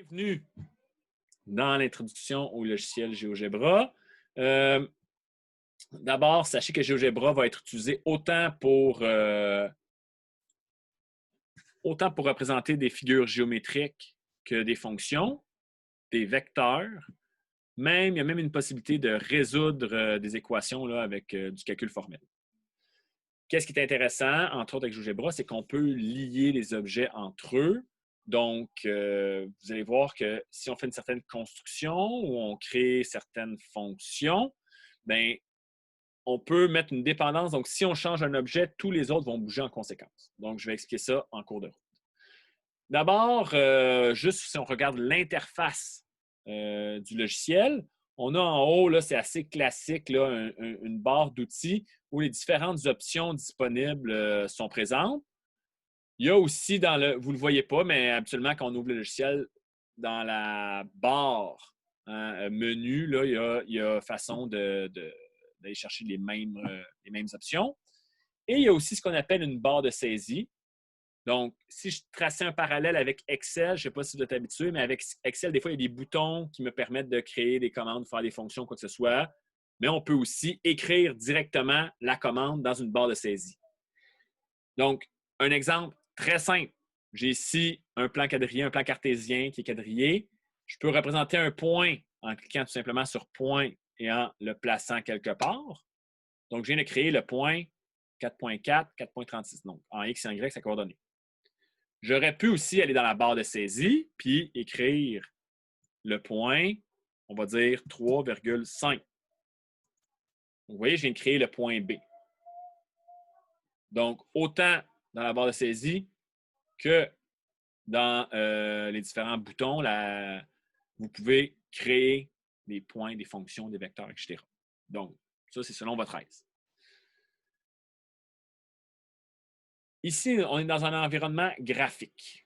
Bienvenue dans l'introduction au logiciel GeoGebra. Euh, D'abord, sachez que GeoGebra va être utilisé autant pour représenter des figures géométriques que des fonctions, des vecteurs. Il y a même une possibilité de résoudre des équations là, avec du calcul formel. Qu'est-ce qui est intéressant, entre autres avec GeoGebra, c'est qu'on peut lier les objets entre eux. Donc, vous allez voir que si on fait une certaine construction ou on crée certaines fonctions, bien, on peut mettre une dépendance. Donc, si on change un objet, tous les autres vont bouger en conséquence. Donc, je vais expliquer ça en cours de route. D'abord, juste si on regarde l'interface du logiciel, on a en haut, là, c'est assez classique, là, une barre d'outils où les différentes options disponibles sont présentes. Il y a aussi vous ne le voyez pas, mais habituellement, quand on ouvre le logiciel, dans la barre menu, là, il y a façon d'aller chercher les mêmes options. Et il y a aussi ce qu'on appelle une barre de saisie. Donc, si je traçais un parallèle avec Excel, je ne sais pas si vous êtes habitué, mais avec Excel, des fois, il y a des boutons qui me permettent de créer des commandes, faire des fonctions, quoi que ce soit. Mais on peut aussi écrire directement la commande dans une barre de saisie. Donc, un exemple très simple. J'ai ici un plan quadrillé, un plan cartésien qui est quadrillé. Je peux représenter un point en cliquant tout simplement sur point et en le plaçant quelque part. Donc, je viens de créer le point 4.4, 4.36. Donc, en X et en Y, sa coordonnée. J'aurais pu aussi aller dans la barre de saisie puis écrire le point, on va dire 3,5. Vous voyez, je viens de créer le point B. Donc, autant dans la barre de saisie que dans les différents boutons, vous pouvez créer des points, des fonctions, des vecteurs, etc. Donc, ça, c'est selon votre aise. Ici, on est dans un environnement graphique.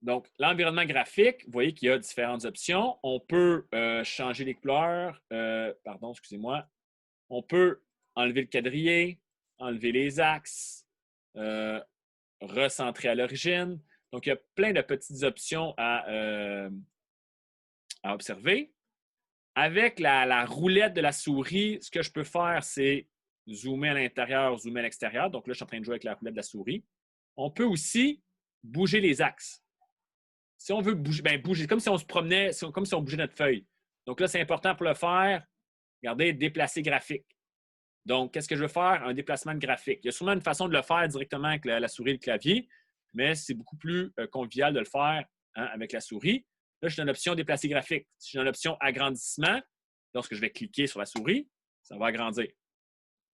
Donc, l'environnement graphique, vous voyez qu'il y a différentes options. On peut changer les couleurs. Pardon, excusez-moi. On peut enlever le quadrillé, enlever les axes, recentrer à l'origine. Donc, il y a plein de petites options à observer. Avec la roulette de la souris, ce que je peux faire, c'est zoomer à l'intérieur, zoomer à l'extérieur. Donc là, je suis en train de jouer avec la roulette de la souris. On peut aussi bouger les axes. Si on veut bouger, bien bouger, comme si on se promenait, comme si on bougeait notre feuille. Donc là, c'est important pour le faire. Regardez, déplacer graphique. Donc, qu'est-ce que je veux faire? Un déplacement de graphique. Il y a sûrement une façon de le faire directement avec la souris et le clavier, mais c'est beaucoup plus convivial de le faire avec la souris. Là, je suis dans l'option déplacer graphique. Si je suis dans l'option agrandissement, lorsque je vais cliquer sur la souris, ça va agrandir.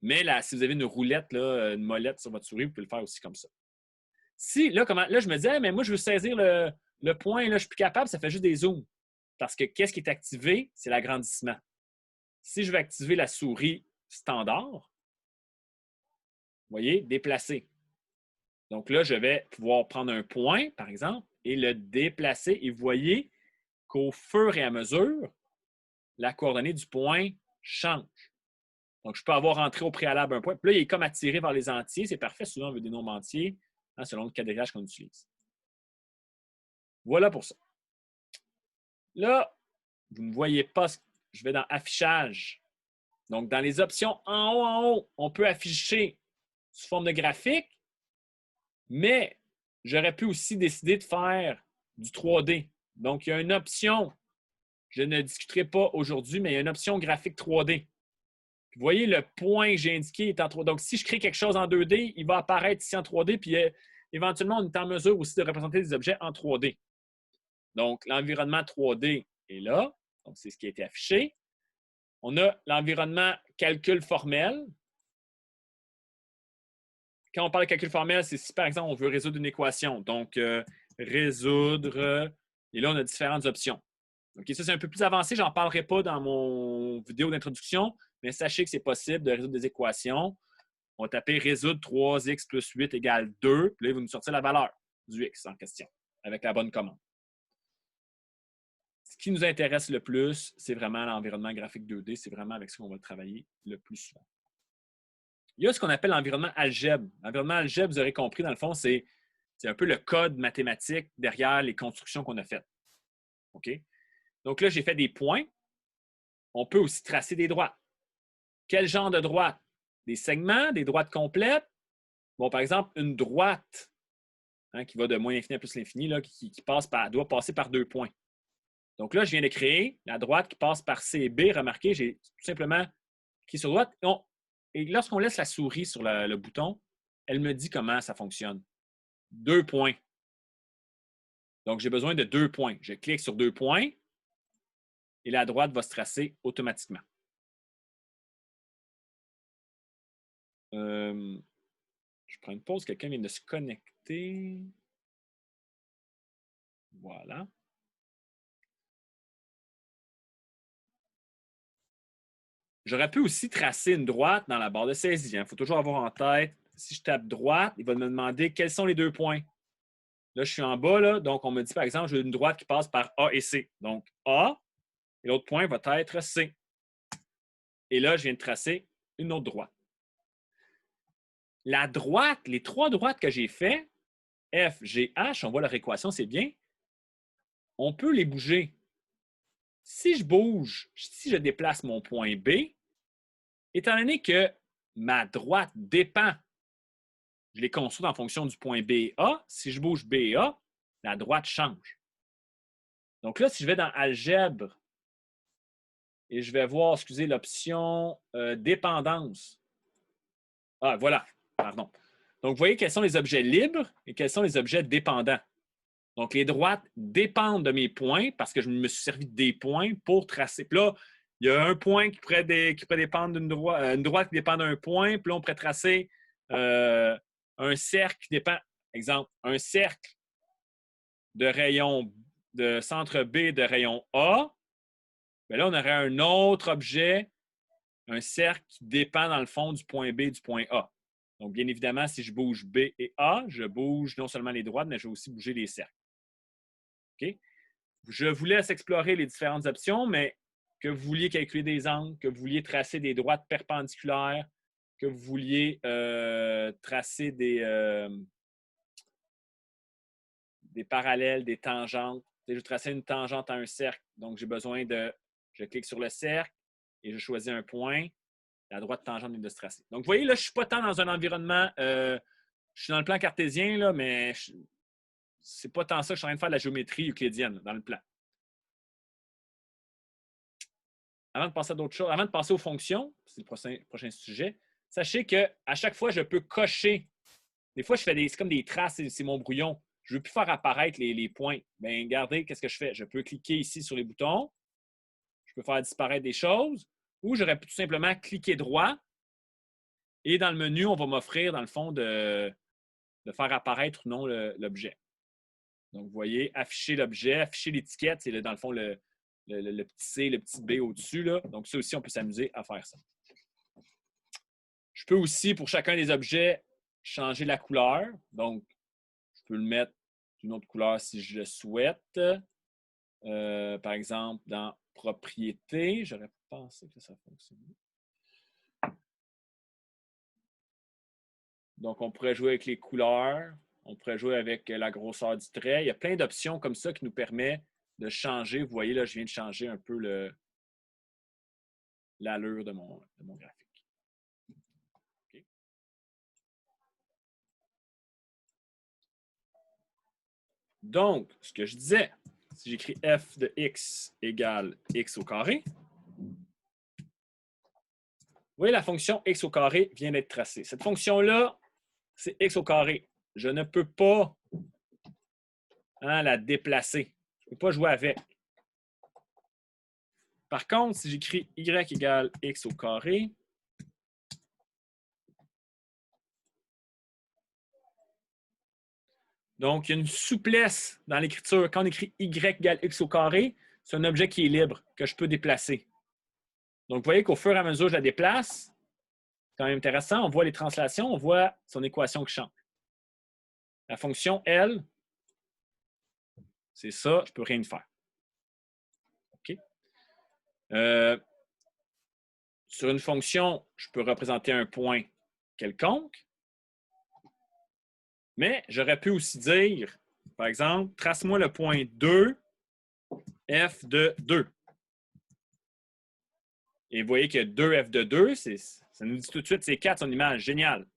Mais là, si vous avez une roulette, là, une molette sur votre souris, vous pouvez le faire aussi comme ça. Si, là, je me disais, mais moi, je veux saisir le point, là, je ne suis plus capable, ça fait juste des zooms. Parce que qu'est-ce qui est activé? C'est l'agrandissement. Si je veux activer la souris standard, vous voyez, déplacer. Donc là, je vais pouvoir prendre un point, par exemple, et le déplacer. Et vous voyez qu'au fur et à mesure, la coordonnée du point change. Donc, je peux avoir entré au préalable un point. Puis là, il est comme attiré vers les entiers. C'est parfait. Souvent, on veut des nombres entiers selon le quadrillage qu'on utilise. Voilà pour ça. Là, vous ne voyez pas. Je vais dans Affichage. Donc, dans les options en haut, on peut afficher sous forme de graphique, mais j'aurais pu aussi décider de faire du 3D. Donc, il y a une option, je ne discuterai pas aujourd'hui, mais il y a une option graphique 3D. Vous voyez, le point que j'ai indiqué est en 3D. Donc, si je crée quelque chose en 2D, il va apparaître ici en 3D, puis éventuellement, on est en mesure aussi de représenter des objets en 3D. Donc, l'environnement 3D est là. Donc, c'est ce qui a été affiché. On a l'environnement calcul formel. Quand on parle de calcul formel, c'est si, par exemple, on veut résoudre une équation. Donc, résoudre, et là, on a différentes options. OK, ça, c'est un peu plus avancé. Je n'en parlerai pas dans mon vidéo d'introduction, mais sachez que c'est possible de résoudre des équations. On va taper résoudre 3x plus 8 égale 2. Puis là, il va nous sortir la valeur du x en question avec la bonne commande. Ce qui nous intéresse le plus, c'est vraiment l'environnement graphique 2D. C'est vraiment avec ça qu'on va travailler le plus souvent. Il y a ce qu'on appelle l'environnement algèbre. L'environnement algèbre, vous aurez compris, dans le fond, c'est un peu le code mathématique derrière les constructions qu'on a faites. OK? Donc là, j'ai fait des points. On peut aussi tracer des droites. Quel genre de droite? Des segments, des droites complètes? Bon, par exemple, une droite qui va de moins l'infini à plus l'infini, qui doit passer par 2 points. Donc là, je viens de créer la droite qui passe par CB. Remarquez, j'ai tout simplement cliqué sur droite. Et lorsqu'on laisse la souris sur le bouton, elle me dit comment ça fonctionne. 2 points. Donc, j'ai besoin de 2 points. Je clique sur 2 points et la droite va se tracer automatiquement. Je prends une pause. Quelqu'un vient de se connecter. Voilà. J'aurais pu aussi tracer une droite dans la barre de saisie. Il faut toujours avoir en tête, si je tape droite, il va me demander quels sont les 2 points. Là, je suis en bas, là, donc on me dit, par exemple, j'ai une droite qui passe par A et C. Donc, A, et l'autre point va être C. Et là, je viens de tracer une autre droite. La droite, les 3 droites que j'ai faites, F, G, H, on voit leur équation, c'est bien. On peut les bouger. Si je déplace mon point B, étant donné que ma droite dépend, je les construis en fonction du point B et A, si je bouge B et A, la droite change. Donc là, si je vais dans Algèbre et je vais voir, excusez, l'option dépendance. Ah, voilà, pardon. Donc, vous voyez quels sont les objets libres et quels sont les objets dépendants. Donc, les droites dépendent de mes points parce que je me suis servi des points pour tracer. Puis là, il y a un point qui pourrait dépendre d'une droite, une droite qui dépend d'un point. Puis là, on pourrait tracer un cercle qui dépend, exemple, un cercle de rayon de centre B de rayon A. Bien là, on aurait un autre objet, un cercle qui dépend dans le fond du point B et du point A. Donc, bien évidemment, si je bouge B et A, je bouge non seulement les droites, mais je vais aussi bouger les cercles. OK? Je vous laisse explorer les différentes options, mais que vous vouliez calculer des angles, que vous vouliez tracer des droites perpendiculaires, que vous vouliez tracer des parallèles, des tangentes. Je vais tracer une tangente à un cercle, donc j'ai besoin de... Je clique sur le cercle et je choisis un point. La droite tangente vient de se tracer. Donc, vous voyez, là, je ne suis pas tant dans un environnement... je suis dans le plan cartésien, là, mais c'est pas tant ça que je suis en train de faire de la géométrie euclidienne dans le plan. Avant de passer à d'autres choses, avant de passer aux fonctions, c'est le prochain sujet, sachez qu'à chaque fois, je peux cocher. Des fois, je fais c'est comme des traces, c'est mon brouillon. Je ne veux plus faire apparaître les points. Bien, regardez, qu'est-ce que je fais? Je peux cliquer ici sur les boutons. Je peux faire disparaître des choses. Ou j'aurais pu tout simplement cliquer droit. Et dans le menu, on va m'offrir, dans le fond, de faire apparaître ou non l'objet. Donc, vous voyez, afficher l'objet, afficher l'étiquette, c'est dans le fond le petit C, le petit B au-dessus. Donc, ça aussi, on peut s'amuser à faire ça. Je peux aussi, pour chacun des objets, changer la couleur. Donc, je peux le mettre d'une autre couleur si je le souhaite. Par exemple, dans Propriétés, j'aurais pensé que ça fonctionnait. Donc, on pourrait jouer avec les couleurs. On pourrait jouer avec la grosseur du trait. Il y a plein d'options comme ça qui nous permettent de changer. Vous voyez, là, je viens de changer un peu l'allure de mon graphique. Okay. Donc, ce que je disais, si j'écris f de x égale x au carré, vous voyez, la fonction x au carré vient d'être tracée. Cette fonction-là, c'est x au carré. Je ne peux pas la déplacer. Je ne peux pas jouer avec. Par contre, si j'écris y égale x au carré, donc il y a une souplesse dans l'écriture. Quand on écrit y égale x au carré, c'est un objet qui est libre, que je peux déplacer. Donc, vous voyez qu'au fur et à mesure que je la déplace, c'est quand même intéressant, on voit les translations, on voit son équation qui change. La fonction L, c'est ça, je ne peux rien faire. OK? Sur une fonction, je peux représenter un point quelconque, mais j'aurais pu aussi dire, par exemple, trace-moi le point 2 f de 2. Et vous voyez que 2f de 2, ça nous dit tout de suite c'est 4 son image. Génial.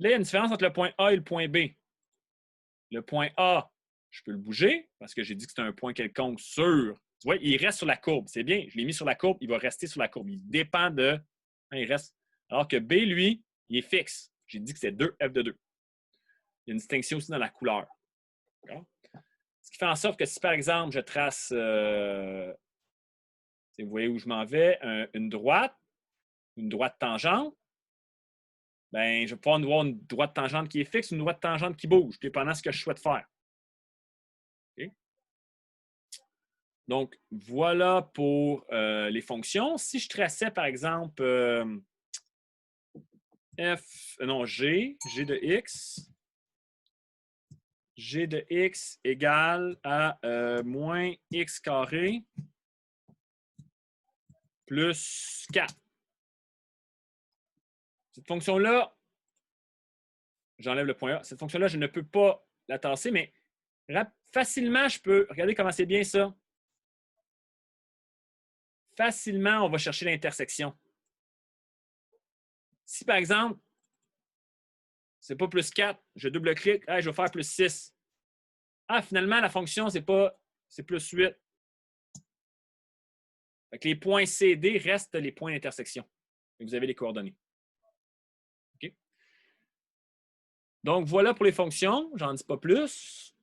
Là, il y a une différence entre le point A et le point B. Le point A, je peux le bouger parce que j'ai dit que c'est un point quelconque sur. Tu vois, il reste sur la courbe. C'est bien, je l'ai mis sur la courbe, il va rester sur la courbe. Il dépend de. Il reste. Alors que B, lui, il est fixe. J'ai dit que c'est 2f de 2. Il y a une distinction aussi dans la couleur. Ce qui fait en sorte que si, par exemple, je trace. Vous voyez où je m'en vais, une droite tangente, ben, je vais pouvoir voir une droite tangente qui est fixe, une droite tangente qui bouge, dépendant de ce que je souhaite faire. Okay? Donc, voilà pour les fonctions. Si je traçais, par exemple, G de x égale à moins x carré plus 4. Cette fonction-là, j'enlève le point A. Cette fonction-là, je ne peux pas la tasser, mais facilement, je peux. Regardez comment c'est bien ça. Facilement, on va chercher l'intersection. Si, par exemple, c'est pas plus 4, je double-clique, je vais faire plus 6. Finalement, la fonction, c'est plus 8. Donc, les points C, D restent les points d'intersection. Vous avez les coordonnées. Okay? Donc, voilà pour les fonctions. J'en dis pas plus.